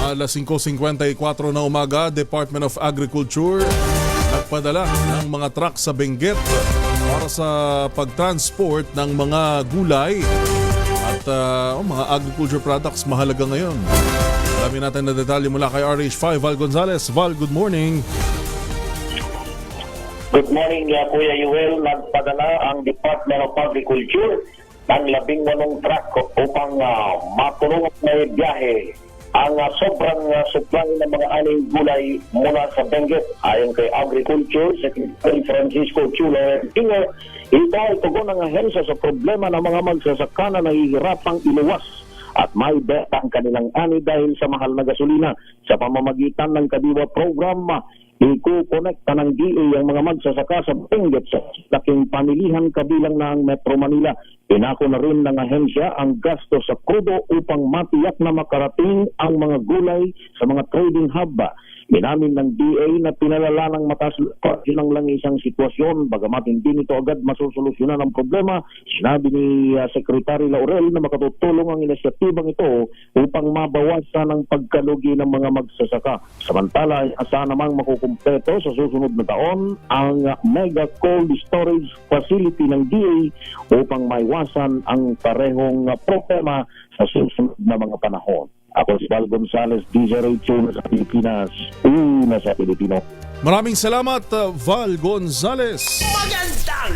Alas 5:54 na umaga, Department of Agriculture nagpadala ng mga truck sa Benguet para sa pagtransport ng mga gulay at mga agriculture products mahalaga ngayon. Alamin natin na detalye mula kay RH5 Val Gonzales. Val, good morning. Good morning, Kuya Yuel. Nagpadala ang Department of Agriculture ng 18 truck upang matulungan na biyahe ang sobrang supply ng mga aning gulay mula sa Benguet. Ayon kay Agriculture Secretary Francisco Chulo Tinger, ito ay tugon ng ahensya sa problema ng mga magsasaka na nahihirapang iluwas at may beta ang kanilang ani dahil sa mahal na gasolina. Sa pamamagitan ng Kadiwa program, ikukonekta ng DA ang mga magsasaka sa Benguet sa laking pamilihan kabilang na ang Metro Manila. Pinako na rin ng ahensya ang gasto sa krudo upang matiyak na makarating ang mga gulay sa mga trading hub. Minamin ng DA na pinalala ng mataas ng langisang sitwasyon, bagamat hindi nito agad masusolusyonan ang problema. Sinabi ni Secretary Laurel na makatutulong ang inisyatibang ito upang mabawasan ang pagkalugi ng mga magsasaka. Samantala, asahan namang makukumpleto sa susunod na taon ang mega cold storage facility ng DA upang maiwasan ang parehong problema sa susunod na mga panahon. Ako si Val Gonzales, DJ sa Pilipinas, una sa Pilipino. Maraming salamat, Val Gonzales. Magandang